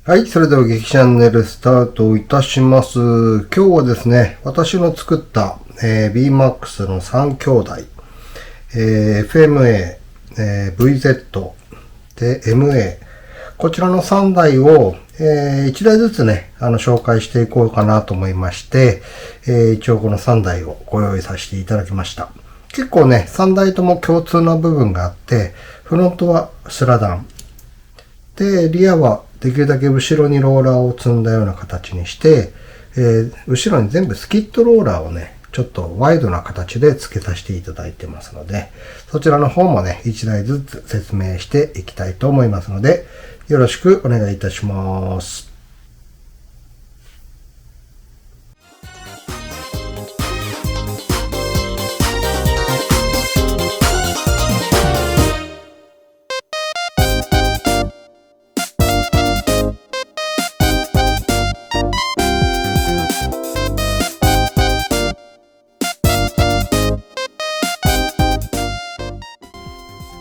はい。それでは劇チャンネルスタートいたします。今日はですね、私の作った、BMAX の3兄弟、FMA、VZ、で、MA、こちらの3台を、1台ずつね、紹介していこうかなと思いまして、一応この3台をご用意させていただきました。結構ね、3台とも共通な部分があって、フロントはスラダン。で、リアはできるだけ後ろにローラーを積んだような形にして、後ろに全部スキットローラーをね、ちょっとワイドな形で付けさせていただいてますので、そちらの方もね、1台ずつ説明していきたいと思いますので、よろしくお願いいたします。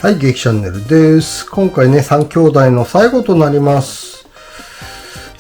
はい、劇チャンネルです。今回ね、3兄弟の最後となります。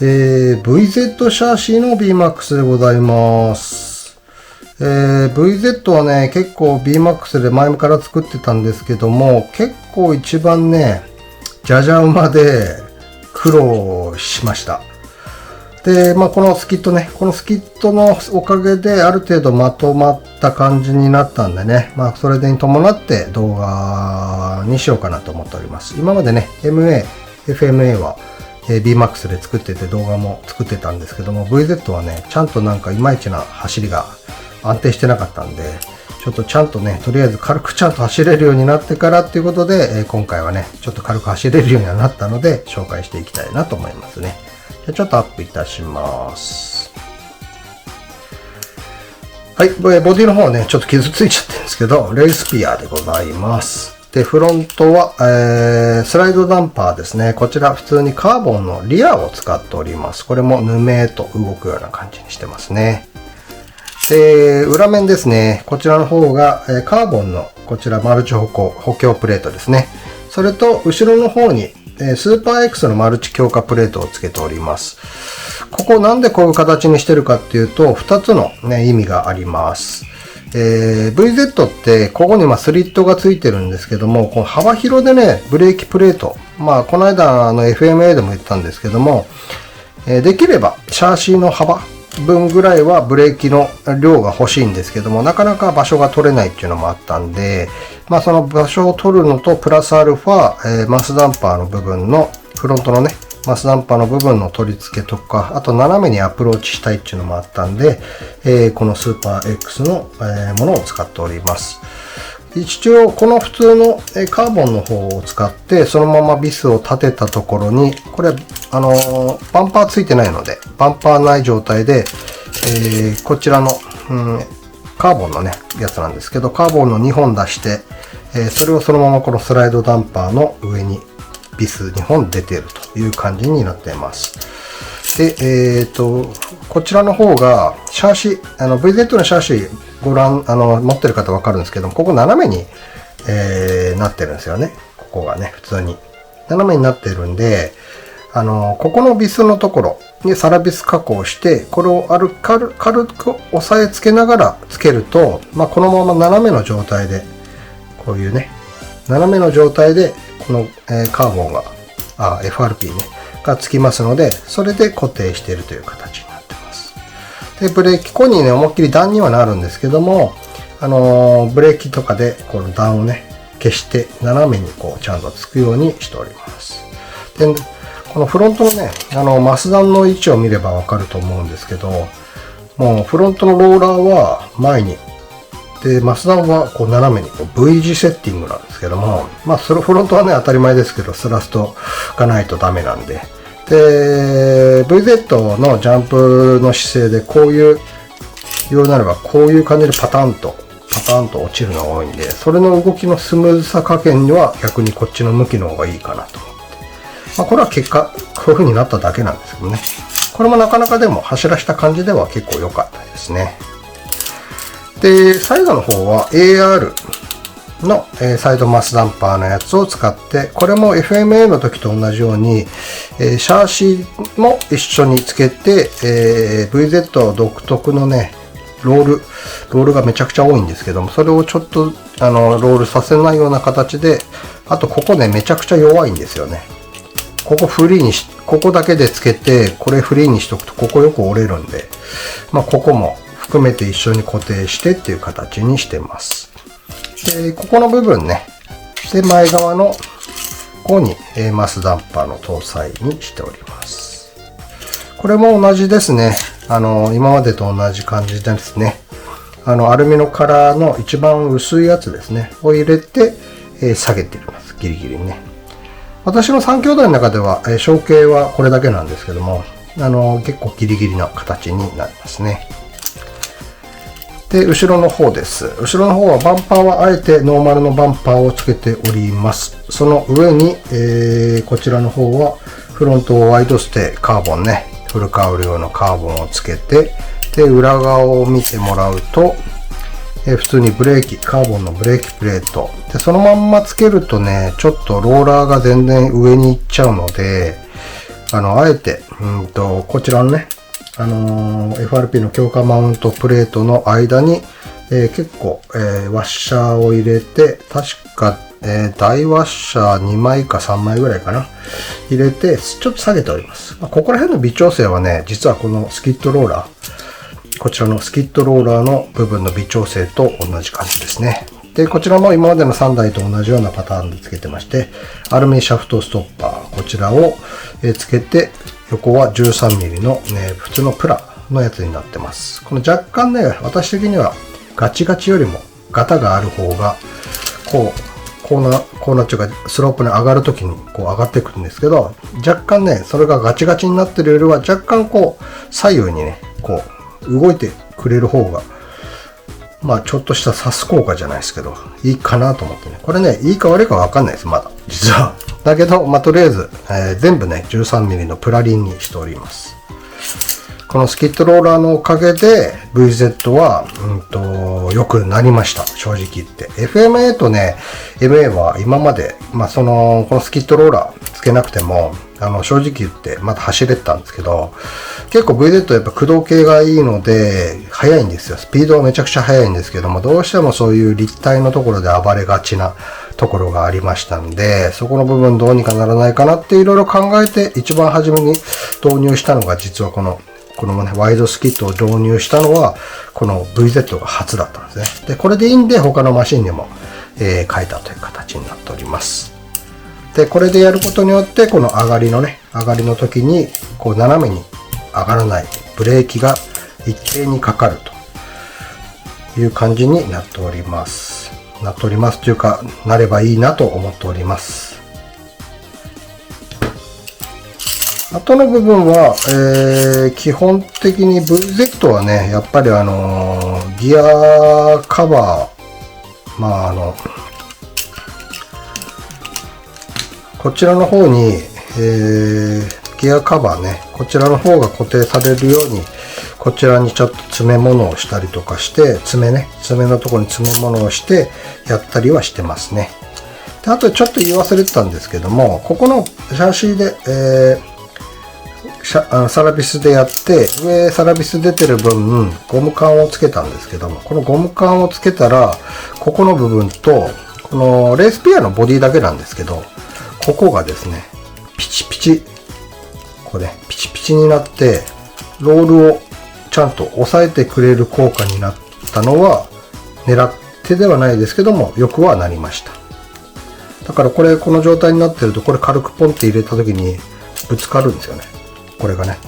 VZ シャーシーの BMAX でございます。VZ はね、結構 BMAX で前から作ってたんですけども、結構一番ね、じゃじゃ馬で苦労しました。で、このスキットね、このスキットのおかげである程度まとまった感じになったんでね、それに伴って動画にしようかなと思っております。今までね、MA、FMA は BMAX で作ってて動画も作ってたんですけども、VZ はね、ちゃんとなんかいまいちな走りが安定してなかったんで、ちょっとちゃんとね、とりあえず軽くちゃんと走れるようになってからっていうことで、今回はね、ちょっと軽く走れるようにはなったので、紹介していきたいなと思いますね。ちょっとアップいたします。はい、ボディの方はね、ちょっと傷ついちゃってるんですけど、レースピアでございます。で、フロントは、スライドダンパーですね。こちら普通にカーボンのリアを使っております。これもヌメーと動くような感じにしてますね。で、裏面ですね。こちらの方が、カーボンのこちらマルチ補強プレートですね。それと後ろの方にスーパー X のマルチ強化プレートをつけております。ここなんでこういう形にしてるかっていうと、2つの、ね、意味があります。VZ ってここにスリットがついてるんですけども、この幅広でね、ブレーキプレート。この間FMA でも言ったんですけども、できればシャーシーの幅分ぐらいはブレーキの量が欲しいんですけども、なかなか場所が取れないっていうのもあったんで、その場所を取るのとプラスアルファ、マスダンパーの部分のフロントのね、マスダンパーの部分の取り付けとか、あと斜めにアプローチしたいっていうのもあったんで、このスーパー X の、ものを使っております。一応この普通のカーボンの方を使ってそのままビスを立てたところに、これバンパーついてないのでバンパーない状態で、こちらの、カーボンのねやつなんですけど、カーボンの2本出して、それをそのままこのスライドダンパーの上にビス2本出ているという感じになっています。で、こちらの方がシャーシ VZ のシャーシ持ってる方わかるんですけども、ここ斜めに、なってるんですよね。ここがね、普通に斜めになってるんで、ここのビスのところにサラビス加工して、これを軽く押さえつけながらつけると、このまま斜めの状態で、こういうね、斜めの状態で、この、カーボンが、FRP ね、がつきますので、それで固定しているという形になってます。で、ブレーキ、ここにね、思いっきり段にはなるんですけども、ブレーキとかで、この段をね、消して、斜めにこう、ちゃんとつくようにしております。で、このフロントのね、マス段の位置を見ればわかると思うんですけど、もうフロントのローラーは前に、で、マス段はこう斜めにこう V 字セッティングなんですけども、それフロントはね、当たり前ですけど、スラストがないとダメなんで、で、VZ のジャンプの姿勢でこういうようになれば、こういう感じでパタンと落ちるのが多いんで、それの動きのスムーズさ加減には逆にこっちの向きの方がいいかなと思って。これは結果、こういう風になっただけなんですけどね。これもなかなかでも走らした感じでは結構良かったですね。で、最後の方は AR。の、サイドマスダンパーのやつを使って、これも FMA の時と同じように、シャーシも一緒につけて、VZ 独特のね、ロールがめちゃくちゃ多いんですけども、それをちょっとロールさせないような形で、あとここね、めちゃくちゃ弱いんですよね。ここだけでつけて、これフリーにしとくと、ここよく折れるんで、まあ、ここも含めて一緒に固定してっていう形にしてます。で、ここの部分ね、で、前側のここにマスダンパーの搭載にしております。これも同じですね。今までと同じ感じですね。アルミのカラーの一番薄いやつですね。を入れて、下げています。ギリギリにね。私の3兄弟の中では、小径はこれだけなんですけども、結構ギリギリな形になりますね。で、後ろの方です。後ろの方はバンパーはあえてノーマルのバンパーをつけております。その上に、こちらの方はフロントワイドステカーボンね、フルカウル用のカーボンをつけて、で、裏側を見てもらうと、普通にブレーキ、カーボンのブレーキプレート。で、そのまんまつけるとね、ちょっとローラーが全然上に行っちゃうので、あえて、こちらのね、FRP の強化マウントプレートの間に、結構、ワッシャーを入れて、確か、大ワッシャー2枚か3枚ぐらいかな。入れて、ちょっと下げております。ここら辺の微調整はね、実はこのスキッドローラー、こちらのスキッドローラーの部分の微調整と同じ感じですね。で、こちらも今までの3台と同じようなパターンで付けてまして、アルミシャフトストッパー、こちらを付けて、横は 13mm の、ね、普通のプラのやつになってます。この若干ね、私的にはガチガチよりもガタがある方が、こうなっちゃうか、スロープに上がるときにこう上がってくるんですけど、若干ね、それがガチガチになってるよりは若干こう、左右にね、こう、動いてくれる方が、まあちょっとしたサス効果じゃないですけど、いいかなと思ってね。これね、いいか悪いかわかんないです、まだ。実は。だけど、まあとりあえず、全部ね、13mm のプラリンにしております。このスキッドローラーのおかげで VZ は、良くなりました。正直言って。FMA とね、MA は今まで、まあこのスキッドローラーつけなくても、正直言ってまだ走れてたんですけど、結構 VZ やっぱ駆動系がいいので、速いんですよ。スピードはめちゃくちゃ速いんですけども、どうしてもそういう立体のところで暴れがちなところがありましたんで、そこの部分どうにかならないかなっていろいろ考えて、一番初めに導入したのが実はこのね、ワイドスキットを導入したのは、この VZ が初だったんですね。で、これでいいんで、他のマシンにも、変えたという形になっております。で、これでやることによって、この上がりの時に、こう斜めに上がらない、ブレーキが一定にかかるという感じになっております。というか、なればいいなと思っております。あとの部分は、基本的に VZ はね、やっぱりギアカバー、まあこちらの方に、ギアカバーね、こちらの方が固定されるように、こちらにちょっと詰め物をしたりとかして、爪のところに詰め物をしてやったりはしてますね。で、あとちょっと言い忘れてたんですけども、ここのシャーシーで、サラビスでやって、上サラビス出てる分、ゴム管をつけたんですけども、このゴム管をつけたら、ここの部分と、このレースピアのボディだけなんですけど、ここがですね、ピチピチ、これ、ピチピチになって、ロールをちゃんと押さえてくれる効果になったのは、狙ってではないですけども、よくはなりました。だからこれ、この状態になってると、これ軽くポンって入れた時にぶつかるんですよね。これがね。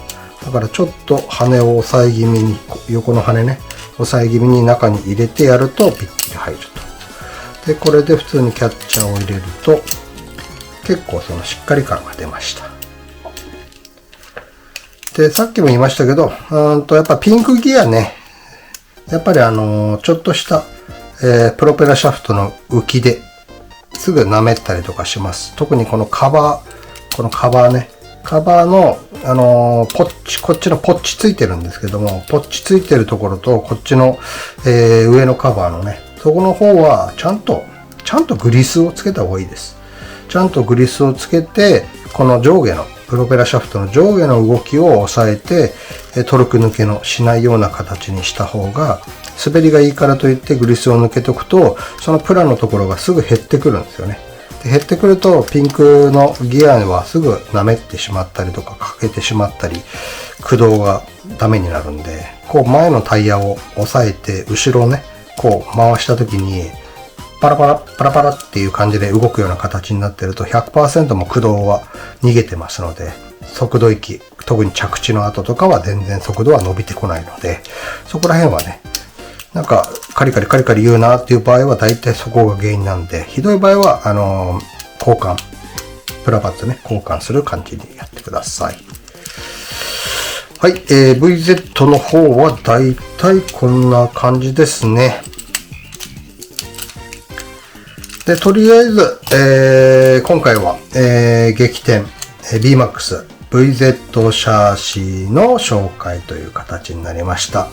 だからちょっと羽を押さえ気味に、横の羽ね、押さえ気味に中に入れてやるとぴっちり入ると。で、これで普通にキャッチャーを入れると、結構そのしっかり感が出ました。で、さっきも言いましたけど、やっぱピンクギアね、やっぱりちょっとした、プロペラシャフトの浮きですぐ舐めたりとかします。特にこのカバーね、カバーの、こっちのポッチついてるんですけども、ポッチついてるところと、こっちの、上のカバーのね、そこの方は、ちゃんとちゃんとグリスをつけた方がいいです。ちゃんとグリスをつけて、この上下の、プロペラシャフトの上下の動きを抑えて、トルク抜けのしないような形にした方が、滑りがいいからといってグリスを抜けておくと、そのプラのところがすぐ減ってくるんですよね。で減ってくると、ピンクのギアはすぐ舐めてしまったりとか、欠けてしまったり、駆動がダメになるんで、こう前のタイヤを押さえて、後ろをね、こう回した時に、パラパラ、パラパラっていう感じで動くような形になってると 100% も駆動は逃げてますので、速度域、特に着地の後とかは全然速度は伸びてこないので、そこら辺はね、なんかカリカリカリカリ言うなっていう場合は大体そこが原因なんで、ひどい場合は、交換、プラパッドね、交換する感じにやってください。はい、VZ の方は大体こんな感じですね。で、とりあえず、今回は、激転、BMAX、VZ シャーシーの紹介という形になりました。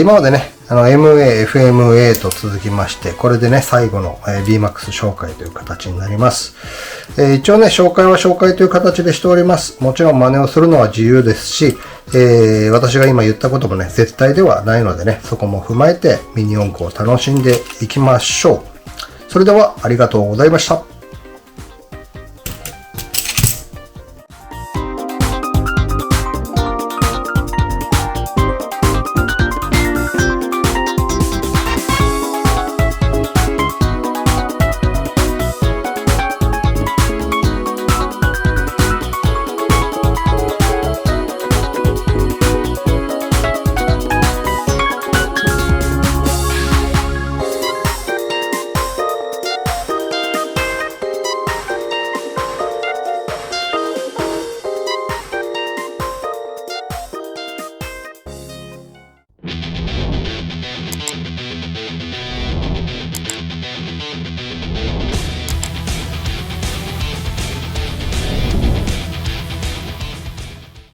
今までね、MA、FMA と続きまして、これでね、最後の BMAX 紹介という形になります。一応ね、紹介は紹介という形でしております。もちろん真似をするのは自由ですし、私が今言ったこともね、絶対ではないのでね、そこも踏まえてミニ四駆を楽しんでいきましょう。それではありがとうございました。